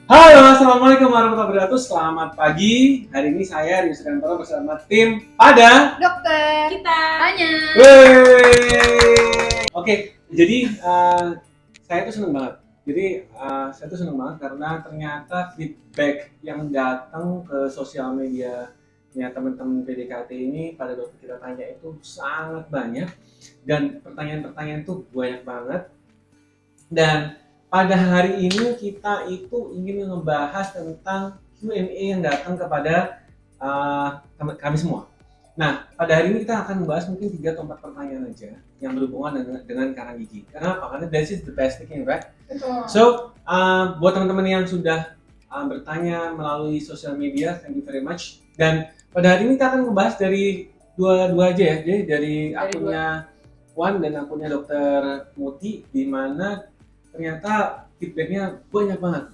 Halo, assalamualaikum warahmatullahi wabarakatuh. Selamat pagi. Hari ini saya Rizky Kantoro bersama tim pada dokter Kita tanya. Oke, jadi saya tuh seneng banget. Saya tuh seneng banget karena ternyata feedback yang datang ke sosial media teman-teman PDKT ini pada dokter kita tanya itu sangat banyak dan pertanyaan-pertanyaan itu banyak banget. Dan pada hari ini kita itu ingin membahas tentang Q&A yang datang kepada kami semua. Nah, pada hari ini kita akan membahas mungkin 3 atau 4 pertanyaan aja yang berhubungan dengan karang gigi. Kenapa? Karena this is the best thing, right? Betul. So, buat teman-teman yang sudah bertanya melalui sosial media, thank you very much. Dan pada hari ini kita akan membahas dari dua aja ya, jadi dari akunnya Wan dan akunnya Dokter Muti, di mana ternyata feedbacknya banyak banget.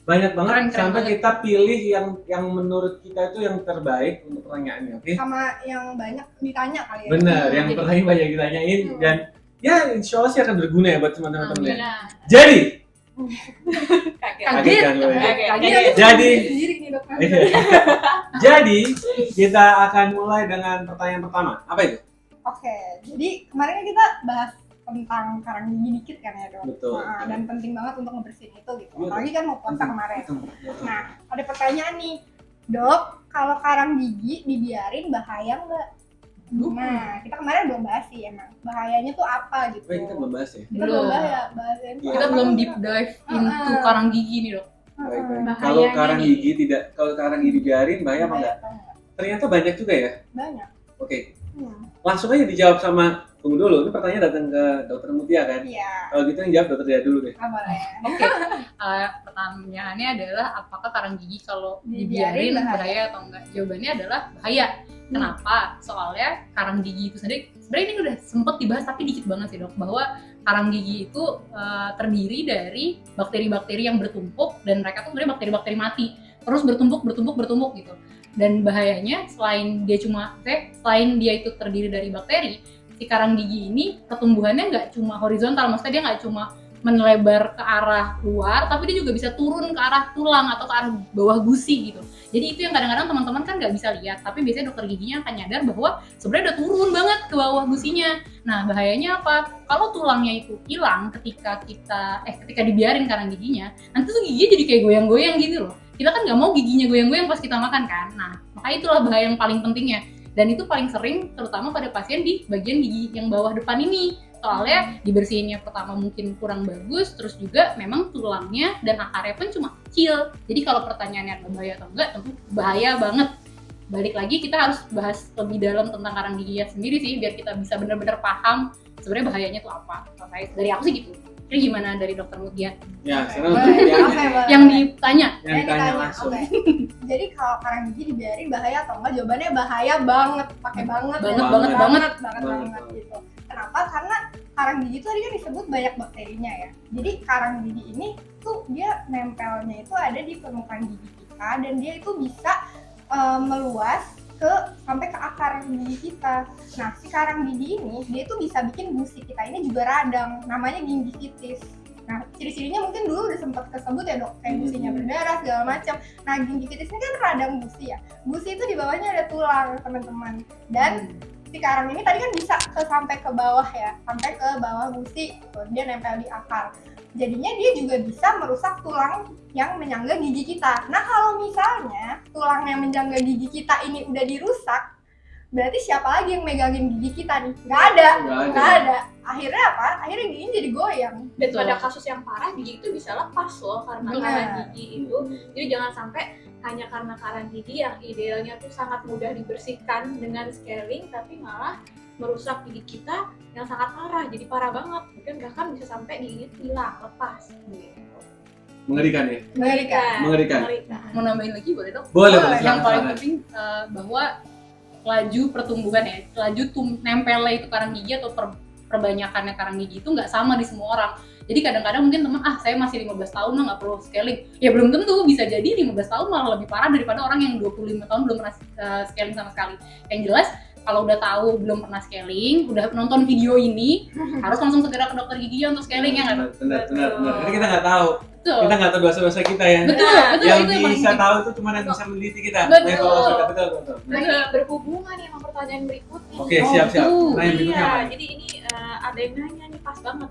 Banyak banget Keren sampai banget. kita pilih yang menurut kita itu yang terbaik untuk pertanyaannya, oke? Sama yang banyak ditanya kali ya. Benar, yang Jadi- pertanyaan banyak ditanyain dan ya insya Allah sih akan berguna ya buat teman-teman ya. benar. Jadi, Kaget. Kaget kan lu ya? Kaget. Jadi- sendiri nih dokter. jadi kita akan mulai dengan pertanyaan pertama. Apa itu? Oke, jadi kemarin kan kita bahas tentang karang gigi dikit kan ya dok. Betul. Nah, dan penting banget untuk ngebersihin itu gitu. Iya, Apalagi kan mau puasa kemarin. Itu. Nah, ada pertanyaan nih, dok, kalau karang gigi dibiarin bahaya nggak? Nah, kita kemarin belum bahas sih emang bahayanya tuh apa gitu. Oh, ini kita belum bahas ya? Kita belum bahas ya. Iya. Kita belum deep dive into karang gigi nih dok. Baik. Bahayanya Kalau karang nih. gigi kalau karang gigi dibiarin bahaya apa enggak? Ternyata banyak juga ya. Banyak. Oke, Hmm. langsung aja dijawab sama tunggu dulu. Ini pertanyaan datang ke Dokter Mutia kan? Iya. Kalau gitu yang jawab Dokter Dia dulu deh. Apa ya? Oke, pertanyaannya adalah apakah karang gigi kalau Dibiarin dibiarin bahaya? bahaya atau enggak? Jawabannya adalah bahaya. Kenapa? Soalnya karang gigi itu sendiri, sebenarnya ini udah sempet dibahas tapi dikit banget sih dok, bahwa karang gigi itu terdiri dari bakteri-bakteri yang bertumpuk dan mereka tuh sebenarnya bakteri-bakteri mati, terus bertumpuk gitu. Dan bahayanya selain dia itu terdiri dari bakteri, si karang gigi ini pertumbuhannya nggak cuma horizontal, maksudnya dia nggak cuma melebar ke arah luar, tapi dia juga bisa turun ke arah tulang atau ke arah bawah gusi gitu. Jadi itu yang kadang-kadang teman-teman kan nggak bisa lihat, tapi biasanya dokter giginya akan nyadar bahwa sebenarnya udah turun banget ke bawah gusinya. Nah bahayanya apa? Kalau tulangnya itu hilang ketika dibiarin karang giginya, nanti tuh giginya jadi kayak goyang-goyang gitu loh. Kita kan nggak mau giginya goyang-goyang pas kita makan kan. Nah makanya itulah bahaya yang paling pentingnya. Dan itu paling sering terutama pada pasien di bagian gigi yang bawah depan ini. Soalnya dibersihinnya pertama mungkin kurang bagus, terus juga memang tulangnya dan akarnya pun cuma kecil. Jadi kalau pertanyaannya bahaya atau enggak, tentu bahaya banget. Balik lagi kita harus bahas lebih dalam tentang karang gigi sendiri sih, biar kita bisa benar-benar paham sebenarnya bahayanya itu apa. Dari aku sih gitu. Jadi gimana dari dokter Mutia Ya, Oke. sekarang Boleh. yang, Oke, boleh. yang ditanya? yang ditanya langsung. Oke. Jadi kalau karang gigi dibiarin bahaya atau enggak? Jawabannya bahaya banget, pakai banget, Banget. gitu. Kenapa? Karena karang gigi itu tadi kan disebut banyak bakterinya ya. Jadi karang gigi ini tuh dia nempelnya itu ada di permukaan gigi kita dan dia itu bisa meluas sampai ke akar gigi kita. Nah, si karang gigi ini dia itu bisa bikin gusi kita ini juga radang, namanya gingivitis. Nah, ciri-cirinya mungkin dulu udah sempat kesebut ya dok, kayak gusinya berdarah segala macam. Nah, gingivitis ini kan radang gusi ya. Gusi itu di bawahnya ada tulang teman-teman. Dan si karang ini tadi kan bisa sampai ke bawah ya, sampai ke bawah gusi, gitu. Dia nempel di akar. Jadinya dia juga bisa merusak tulang yang menyangga gigi kita. Nah, kalau misalnya tulang yang menyangga gigi kita ini udah dirusak, berarti siapa lagi yang megangin gigi kita nih? Nggak ada. Akhirnya apa? Akhirnya giginya jadi goyang. Dan pada kasus yang parah gigi itu bisa lepas loh karena Benar. karang gigi itu. Jadi jangan sampai hanya karena karang gigi yang idealnya tuh sangat mudah dibersihkan dengan scaling, tapi malah merusak gigi kita yang sangat parah. Jadi parah banget. Mungkin bahkan bisa sampai gigi hilang, lepas. Mengerikan ya? Mengerikan. Mau nambahin lagi boleh dok? Boleh. Yang paling silakan. penting bahwa laju pertumbuhan ya, laju nempelnya itu karang gigi atau perbanyakannya karang gigi itu nggak sama di semua orang. Jadi kadang-kadang mungkin teman, saya masih 15 tahun lah nggak perlu scaling. Ya belum tentu, bisa jadi 15 tahun malah lebih parah daripada orang yang 25 tahun belum pernah scaling sama sekali. Yang jelas kalau udah tahu belum pernah scaling, udah nonton video ini, harus langsung segera ke dokter giginya untuk scaling ya nggak? Benar. Karena kita nggak tahu. Betul. Kita nggak tahu dosa-dosa kita ya. Betul, betul, Yang itu yang paling bisa penting. tahu itu cuma yang bisa meneliti kita. Betul. Mengevaluasi kita. Betul. Nah, ini berhubungan nih sama pertanyaan berikutnya. Oke, Oh, siap. betul. Nah, yang berikutnya Iya, apa? jadi ini ada yang nanya nih pas banget.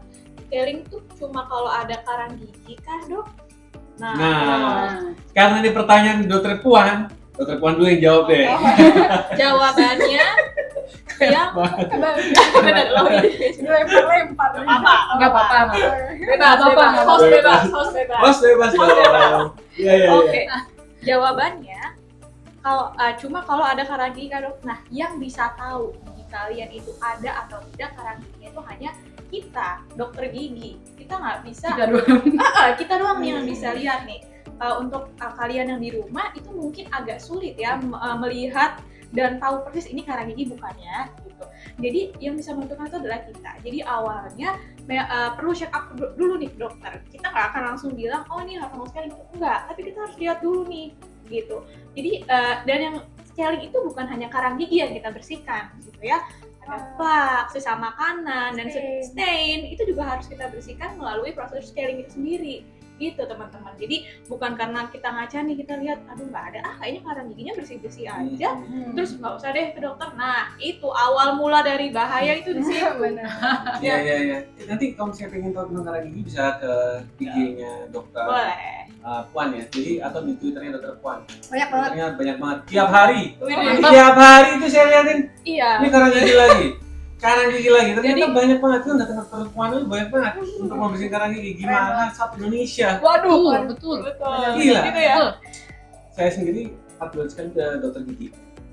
Scaling tuh cuma kalau ada karang gigi kah, Dok? Nah, Nah, karena ini pertanyaan Dokter Puan dulu yang jawab deh. jawabannya yang benar loh. Lempar-lempar. nggak apa-apa. Bebas, apa-apa. host bebas. Bos bebas dong. Iya. Oke. Jawabannya kalau cuma kalau ada karang gigi kan, Dok. Nah, yang bisa tahu gigi kalian itu ada atau tidak karang giginya itu hanya kita, dokter gigi. Kita nggak bisa. Kita doang nih yang bisa lihat nih. Untuk kalian yang di rumah itu mungkin agak sulit ya melihat dan tahu persis ini karang gigi bukannya gitu. Jadi yang bisa menentukan itu adalah kita. Jadi awalnya perlu check up dulu nih ke dokter. Kita nggak akan langsung bilang oh ini harus scaling, enggak. Tapi kita harus lihat dulu nih gitu. Jadi dan yang scaling itu bukan hanya karang gigi yang kita bersihkan gitu ya. Ada plak, sisa makanan dan stain itu juga harus kita bersihkan melalui proses scaling itu sendiri. Gitu teman-teman. Jadi bukan karena kita ngaca nih kita lihat aduh nggak ada kayaknya karang giginya bersih-bersih aja terus nggak usah deh ke dokter. Nah itu awal mula dari bahaya itu di situ. Iya. Nanti kalau misalnya pengen tahu tentang karang gigi bisa ke IG-nya Dokter Boleh. Puan ya. Jadi atau di Twitternya Dokter Puan. Banyak banget. Twitternya banyak banget. Tiap hari Wih, itu saya liatin iya. ini karang gigi lagi. Ternyata Jadi- banyak banget tuh datang ke Puan itu banyak banget untuk membersihkan karang gigi. Gimana satu Indonesia? Waduh. betul. Gila. Gitu ya. Betul. Saya sendiri 4 bulan sekali ke dokter gigi.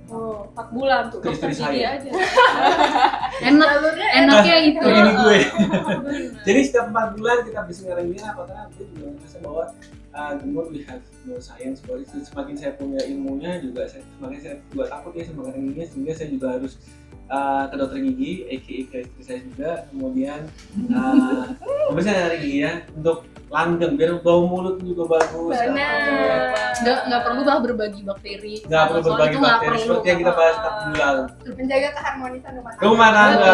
Oh, 4 bulan tuh Ke istri dokter gigi saya. aja. Enaknya itu. Kayak gini gue. Jadi setiap 4 bulan kita bersih karang gigi apa karena gue juga merasa bahwa the more we have more science, semakin saya punya ilmunya juga semakin saya juga takut ya sama karang giginya, sehingga saya juga harus ke dokter gigi, aka ke istri saya juga, kemudian membersihkan karang gigi ya untuk langgeng biar bau mulut juga bagus. Benar. Nggak perlu lah berbagi bakteri. Nggak perlu Soal berbagi itu nggak bakteri perlu. seperti yang kita bahas bulan Menjaga keharmonisan rumah tangga. rumah tangga.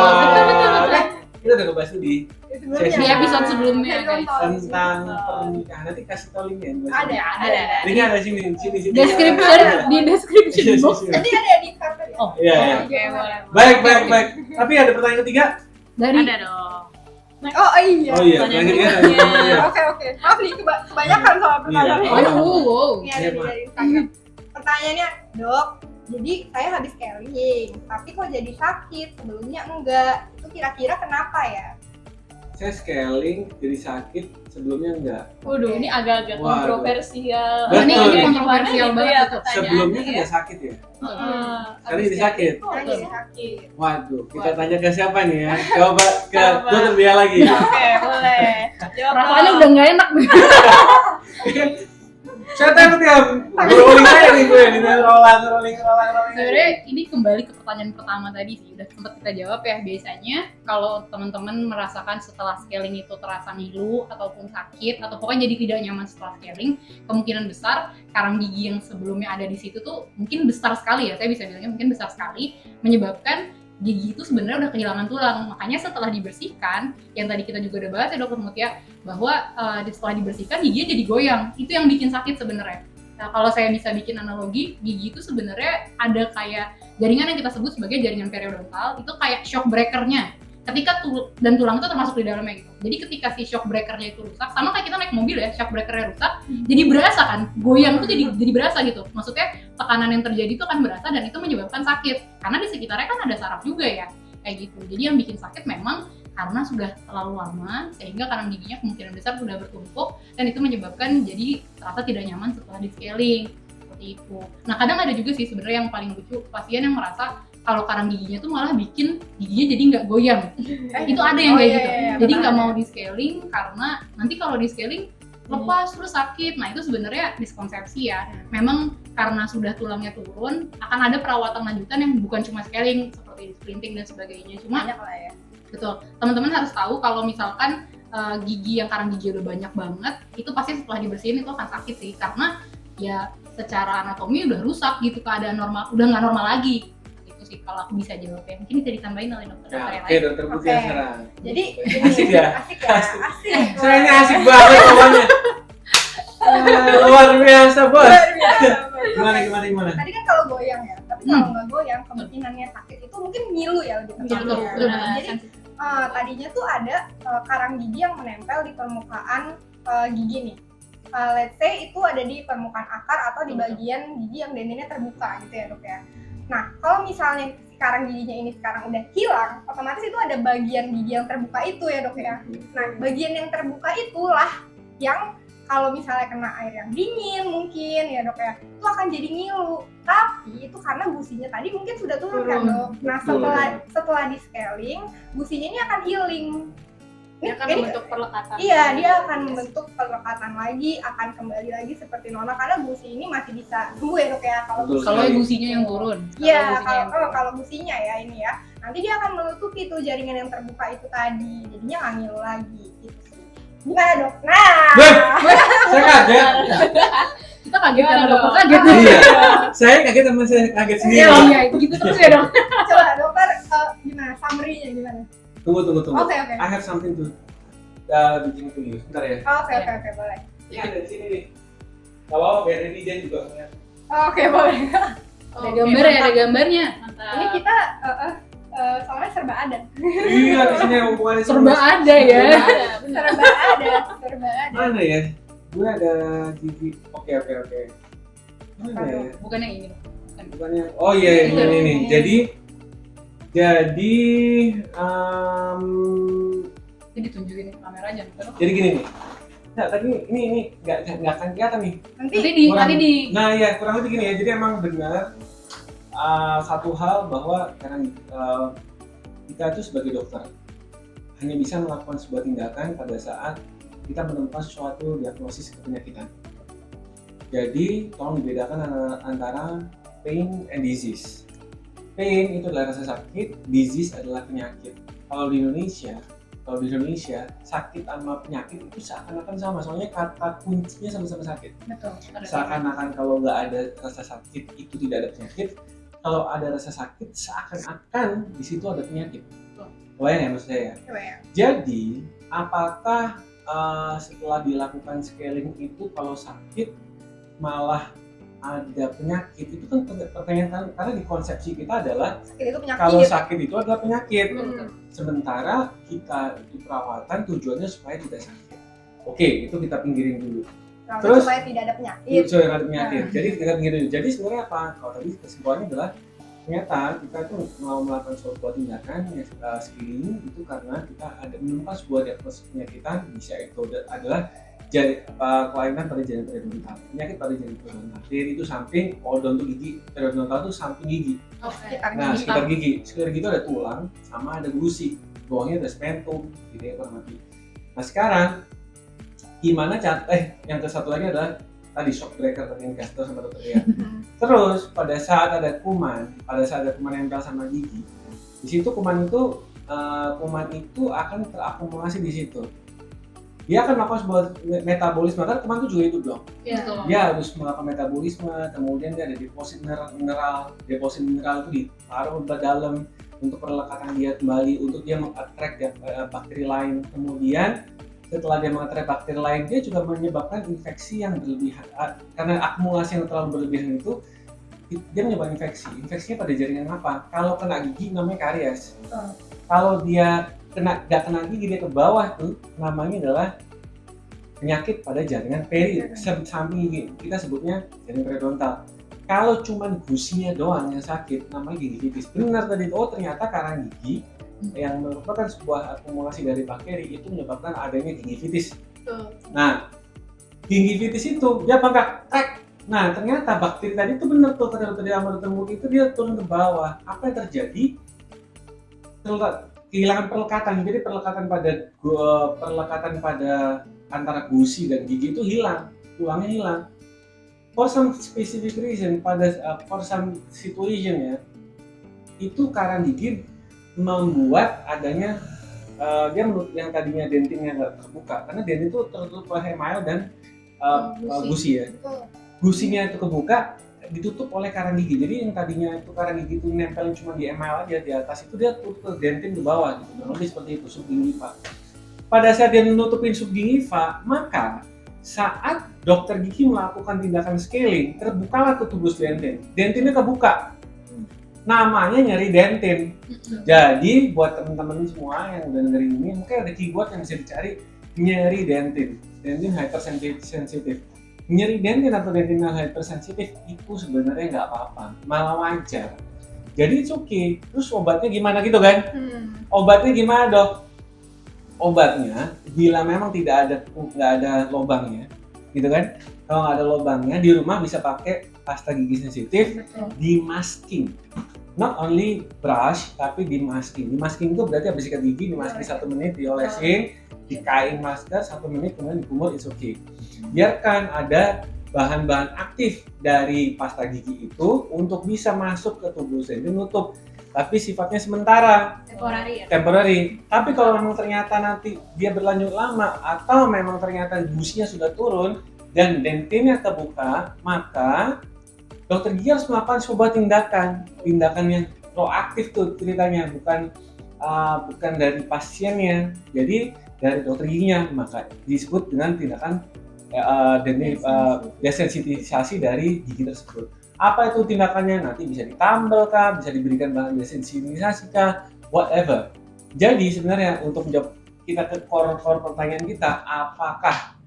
Betul. Kita udah ngebahas itu di Di episode sebelumnya, guys. tentang pernikahan. Nanti kasih tau linknya. Ada. Linknya ada sini. Description di description box. Jadi ada di cover ya. Oh, Iya. Oke, boleh. Baik. Tapi ada pertanyaan ketiga. dari Ada dong. Oh iya. Oh iya, Pertanyaan pertanyaan ketiga. berikutnya. Oke. Maaf nih kebanyakan soal pertanyaan. Iya. wow. Ini ada dari Instagram. Pertanyaannya, Dok, jadi saya habis scaling, tapi kok jadi sakit, sebelumnya enggak. Itu kira-kira kenapa ya? Saya scaling jadi sakit, sebelumnya enggak. Waduh, ini agak-agak Waduh. kontroversial. Betul. Ini Gimana kontroversial gitu banget ya itu. Sebelumnya pertanyaannya tidak sakit ya. Sekarang Habis jadi sakit. Sekarang Betul. jadi sakit. Waduh, kita Waduh. tanya ke siapa nih ya? Coba ke Coba. dokter dia lagi. Oke, boleh. Jawab Rasanya dong. udah nggak enak nih. Saya takut ya, rolling aja nih gue, ini rolling. Sebenarnya ini kembali ke pertanyaan pertama tadi sih, udah sempat kita jawab ya. Biasanya kalau teman-teman merasakan setelah scaling itu terasa ngilu ataupun sakit atau pokoknya jadi tidak nyaman setelah scaling, kemungkinan besar karang gigi yang sebelumnya ada di situ tuh mungkin besar sekali ya, saya bisa bilangnya mungkin besar sekali, menyebabkan gigi itu sebenarnya udah kehilangan tulang. Makanya setelah dibersihkan, yang tadi kita juga udah bahas ya Dokter Mutia, bahwa setelah dibersihkan giginya jadi goyang. Itu yang bikin sakit sebenarnya. Nah, kalau saya bisa bikin analogi, gigi itu sebenarnya ada kayak jaringan yang kita sebut sebagai jaringan periodontal, itu kayak shock breakernya. Ketika dan tulang itu termasuk di dalamnya gitu. Jadi ketika si shock breakernya itu rusak, sama kayak kita naik mobil ya, shock breakernya rusak, jadi berasa kan, goyang tuh jadi berasa gitu. Maksudnya tekanan yang terjadi itu akan berasa dan itu menyebabkan sakit. Karena di sekitarnya kan ada saraf juga ya, kayak gitu. Jadi yang bikin sakit memang karena sudah terlalu lama, sehingga karang giginya kemungkinan besar sudah bertumpuk dan itu menyebabkan jadi terasa tidak nyaman setelah di scaling. Seperti itu. Nah kadang ada juga sih sebenarnya yang paling lucu, pasien yang merasa kalau karang giginya tuh malah bikin giginya jadi nggak goyang. Itu ada yang kayak gitu. Jadi nggak mau di scaling karena nanti kalau di scaling lepas terus sakit. Nah itu sebenarnya miskonsepsi ya. Memang karena sudah tulangnya turun akan ada perawatan lanjutan yang bukan cuma scaling seperti splinting dan sebagainya. Cuma Banyak lah ya. betul, teman-teman harus tahu kalau misalkan gigi yang karang gigi udah banyak banget, itu pasti setelah dibersihin itu akan sakit sih, karena ya secara anatomi udah rusak gitu, keadaan normal udah nggak normal lagi gitu sih. sih kalau aku bisa jawab ya. Mungkin bisa ditambahin oleh dokter Nah, yang oke lain. dokter Putih Oke. sekarang. Jadi Asik ya? asik ya, asik. Sayangnya asik banget kawannya. Luar biasa bos. Luar biasa, Bos. Gimana? Tadi kan kalau goyang ya, tapi kalau nggak goyang kemungkinannya sakit itu mungkin ngilu ya lebih Betul, tepatnya. betul. Nah, jadi tadinya tuh ada karang gigi yang menempel di permukaan gigi nih. Let's say itu ada di permukaan akar atau di bagian gigi yang dendengnya terbuka gitu ya dok ya. Nah kalau misalnya si karang giginya ini sekarang udah hilang, otomatis itu ada bagian gigi yang terbuka itu ya dok ya. Nah bagian yang terbuka itulah yang kalau misalnya kena air yang dingin mungkin ya dok ya, itu akan jadi ngilu. Tapi itu karena gusinya tadi mungkin sudah turun kan dok. Nah Betul. setelah di scaling, gusinya ini akan healing. Dia akan Ini- membentuk perlekatan. Iya, dia akan membentuk pelekatan lagi, akan kembali lagi seperti Nona karena gusi ini masih bisa sembuh ya dok ya. Kalau Betul. Kalau gusinya yang turun. Iya, Kalau gusinya yang turun. kalau gusinya ya ini ya, nanti dia akan menutupi tuh jaringan yang terbuka itu tadi, jadinya nggak ngilu lagi gitu sih. Gimana dok? Nah, Saya kaget. Kita kaget Gimana karena dokter dong? kaget. Iya. Saya kaget sama saya kaget sendiri. Iya, itu gitu terus ya dok. coba dokter gimana? Summary-nya gimana? Tunggu. Oke. I have something to bikin to you. Sebentar ya. Oke, boleh. Ini ada di sini nih. Gak apa-apa biar netizen juga ngeliat. Oke, boleh. Ada gambar ya, ada gambarnya. Mantap. Ini kita soalnya serba ada. Iya di sini hubungannya Serba ada ya. Ada, benar. serba ada. Mana ya? Gue ada gigi. Oke. Mana ya? Bukan yang ini dok. Bukan. Bukannya. Oh iya Ini. ini nih. Jadi Jadi tunjukin ke kamera aja dok. jadi gini nih. Nah, tadi ini nggak akan kelihatan nih. Nanti Nanti di Nah ya kurang lebih gini ya. Jadi emang benar satu hal bahwa karena kita itu sebagai dokter hanya bisa melakukan sebuah tindakan pada saat kita menemukan suatu diagnosis kepenyakitan. Jadi tolong dibedakan antara pain and disease. Pain itu adalah rasa sakit, disease adalah penyakit. Kalau di Indonesia sakit sama penyakit itu seakan-akan sama, soalnya kata kuncinya sama-sama sakit. betul. Ada. Seakan-akan kalau nggak ada rasa sakit itu tidak ada penyakit, kalau ada rasa sakit seakan-akan di situ ada penyakit. Kebayang ya maksud saya? coba ya. Jadi apakah setelah dilakukan scaling itu kalau sakit malah ada penyakit? Itu kan pertanyaan, karena di konsepsi kita adalah Sakit itu penyakit. kalau sakit itu adalah penyakit. Hmm. Sementara kita itu perawatan tujuannya supaya tidak sakit. Oke, itu kita pinggirin dulu. Terus- supaya tidak ada penyakit. Itu yang ada penyakit. Jadi kita pinggirin dulu. Jadi sebenarnya apa? Kalau tadi kesimpulannya adalah ternyata kita itu mau melakukan sebuah tindakan screening itu karena kita ada menemukan sebuah diagnosis penyakitan, bisa itu adalah kelainan pada jaringan periodontal. Penyakit pada jaringan periodontal. Dari itu samping odonto gigi, periodontal itu samping gigi. Oke. Nah, sekitar gigi itu ada tulang sama ada gusi, bawahnya ada spentum, gitu ya kurang lebih. Nah sekarang gimana yang ke satu lagi adalah tadi shock breaker tadi yang kasih sama dokter ya. Terus pada saat ada kuman nempel sama gigi, di situ kuman itu akan terakumulasi di situ. Dia akan melakukan sebuah metabolisme, karena kuman itu juga hidup dong. Betul. Dia harus melakukan metabolisme, kemudian dia ada deposit mineral itu ditaruh ke dalam untuk perlekatan dia kembali, untuk dia mengattract bakteri lain. Kemudian setelah dia mengattract bakteri lain, dia juga menyebabkan infeksi yang berlebihan. Karena akumulasi yang terlalu berlebihan itu, dia menyebabkan infeksi. Infeksinya pada jaringan apa? Kalau kena gigi namanya karies. Kalau dia nggak kena gigi, dia ke bawah tuh namanya adalah penyakit pada jaringan samping gigi, kita sebutnya jaringan periodontal. Kalau cuma gusinya doang yang sakit namanya gingivitis. Benar tadi, ternyata karang gigi yang merupakan sebuah akumulasi dari bakteri itu menyebabkan adanya gingivitis. Nah gingivitis itu dia bengkak trek. Nah ternyata bakteri tadi itu benar tuh kata dokter Amar itu dia turun ke bawah. Apa yang terjadi? Kehilangan perlekatan. Jadi perlekatan pada antara gusi dan gigi itu hilang, tulangnya hilang. For some specific reason, for some situation ya, itu karang gigi membuat adanya dia yang tadinya dentinnya nggak terbuka, karena dentin itu tertutup oleh email dan gusi ya. Gusinya itu kebuka, ditutup oleh karang gigi. Jadi yang tadinya itu karang gigi itu nempelin cuma di email aja di atas, itu dia tutup ke dentin di bawah gitu. Kurang lebih seperti itu subgingiva. Pada saat dia menutupin subgingiva, maka saat dokter gigi melakukan tindakan scaling, terbukalah tuh tubus dentin. Dentinnya kebuka. Namanya nyeri dentin. Jadi buat teman-teman semua yang udah dengerin ini, mungkin ada keyword yang bisa dicari, nyeri dentin. Dentin hypersensitif. Nyeri dentin atau dentin yang hypersensitif itu sebenarnya nggak apa-apa, malah wajar. Jadi it's okay. Terus obatnya gimana gitu kan? Obatnya gimana dok? Obatnya bila memang nggak ada lubangnya, gitu kan? Kalau nggak ada lubangnya di rumah bisa pakai pasta gigi sensitif, di masking. Not only brush tapi di masking. Di masking itu berarti habis sikat gigi di masking 1 menit, diolesin, dikain masker 1 menit, kemudian dikumur, it's okay. Biarkan ada bahan-bahan aktif dari pasta gigi itu untuk bisa masuk ke tubuh dan menutup. Tapi sifatnya sementara, temporary. Tapi kalau memang ternyata nanti dia berlanjut lama atau memang ternyata gusinya sudah turun dan dentinnya terbuka, maka dokter gigi harus melakukan sebuah tindakan yang proaktif tuh ceritanya, bukan dari pasiennya, jadi dari dokter giginya, maka disebut dengan tindakan desensitisasi dari gigi tersebut. Apa itu tindakannya? Nanti bisa ditambal kah, bisa diberikan bahan desensitisasi kah, whatever. Jadi sebenarnya untuk menjawab kita ke core pertanyaan kita, apakah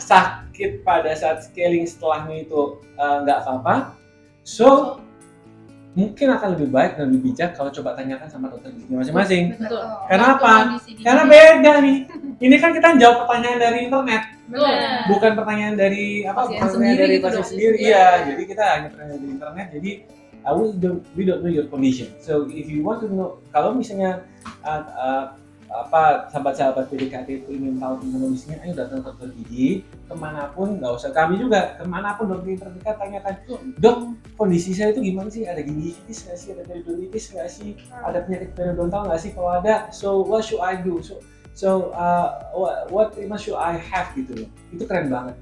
sakit pada saat scaling setelahnya itu nggak apa-apa? So mungkin akan lebih baik dan lebih bijak kalau coba tanyakan sama dokter gigi masing-masing. Betul. Kenapa? Kondisi gigi. Karena beda nih. Ini kan kita jawab pertanyaan dari internet, Betul. bukan pertanyaan dari Pasien pertanyaan sendiri dari gitu pasien dong. sendiri. Iya. Iya, jadi kita hanya pertanyaan dari internet. Jadi we don't know your condition. So if you want to know, kalau misalnya sahabat-sahabat PDKT itu ingin tahu tentang kondisinya, ayo datang ke dokter gigi kemanapun, nggak usah kami juga, kemanapun dokter terdekat tanyakan, dok kondisi saya itu gimana sih, ada gingivitis nggak sih, ada periodontitis nggak sih, ada penyakit periodontal nggak sih, kalau ada, so what should I do, what treatment should I have gitu loh, itu keren banget.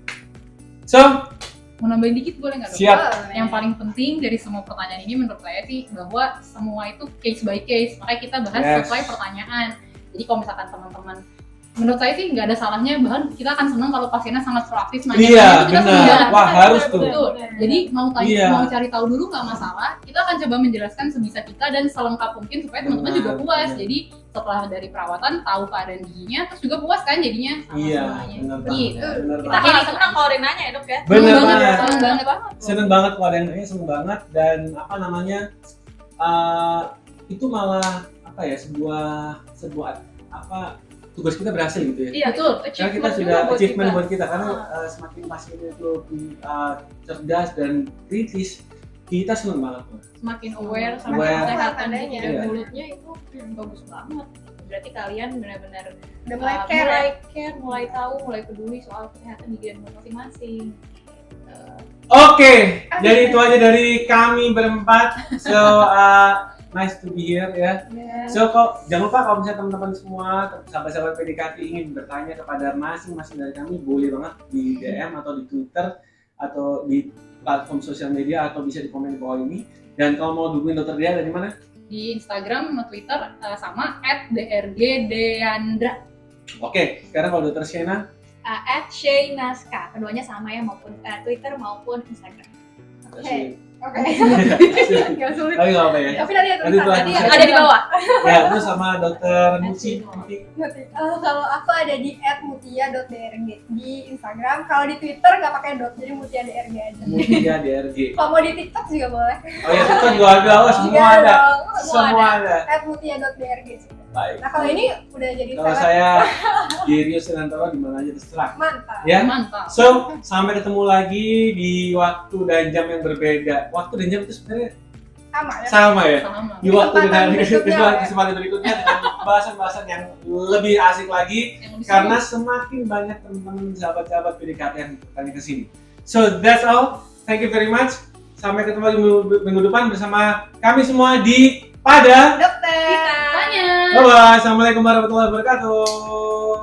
So Mau nambahin dikit boleh nggak dok? siap. Yang paling penting dari semua pertanyaan ini menurut saya sih bahwa semua itu case by case, makanya kita bahas Yes. sesuai pertanyaan. Jadi kalau misalkan teman-teman, menurut saya sih nggak ada salahnya, bahkan kita akan senang kalau pasiennya sangat proaktif nanya. Iya itu kita benar, senang. wah harus tuh. Betul. Jadi mau tanya, Iya. mau cari tahu dulu nggak masalah. Kita akan coba menjelaskan sebisa kita dan selengkap mungkin supaya teman-teman Benar, juga puas. benar. Jadi setelah dari perawatan tahu keadaan giginya, terus juga puas kan jadinya sama Iya, semuanya. benar Gitu. banget. Benar Kita banget. malah senang kalau ada yang nanya ya dok ya. Bener Seneng banget. seneng banget. Seneng banget kalau ada yang nanya, seneng banget, dan apa namanya itu malah apa ya, sebuah apa tugas kita berhasil gitu ya. Iya, Betul. Karena kita sudah achievement buat kita, karena semakin pasien itu lebih cerdas dan kritis, kita seneng banget. Semakin aware sama Aware. kesehatan gigi Adanya. dan Iya. mulutnya itu bagus banget. Berarti kalian benar-benar Udah mulai care ya? mulai tahu, mulai peduli soal kesehatan gigi dan mulut masing-masing. Oke, jadi itu aja dari kami berempat. So nice to be here ya. So kok jangan lupa kalau misalnya teman-teman semua sahabat-sahabat PDKT ingin bertanya kepada masing-masing dari kami, boleh banget di DM atau di Twitter atau di platform sosial media atau bisa di komen di bawah ini. Dan kalau mau hubungin dokter Dia dari mana? Di Instagram sama Twitter sama @drgdeandra. Oke, sekarang kalau dokter Shena, @shaynaska, keduanya sama ya, maupun Twitter maupun Instagram. Oke. Oke. Gak sulit. tapi nggak apa ya. Tapi tadi ada Nanti tulisan tuh tadi Ada di bawah. Ya, terus sama dokter Muci. Kalau aku ada di @mutia.drg di Instagram. Kalau di Twitter nggak pakai dot, jadi mutia.drg aja. Mutia DRG. Kalau mau di TikTok juga boleh. Oh ya, itu juga ada, oh semua Iya ada. dong, Semua ada. @mutia.drg sih. Baik. Nah kalau ini udah jadi Kalau seleb, saya di Rio Senantoro di mana aja terserah. mantap. Ya. Mantap. So, sampai ketemu lagi di waktu dan jam yang berbeda. Waktu dan jam itu sebenarnya Sama ya. sama ya. Sama. Di waktu Kesempatan dan berikutnya, ya. kesempatan berikutnya dengan bahasan-bahasan yang lebih asik lagi, Yang lebih karena semakin banyak teman-teman sahabat-sahabat PDKT yang bertanya ke sini. So that's all. Thank you very much. Sampai ketemu lagi minggu depan bersama kami semua di Pada. Dokter. Kita Tanya. Bye bye. Assalamualaikum warahmatullahi wabarakatuh.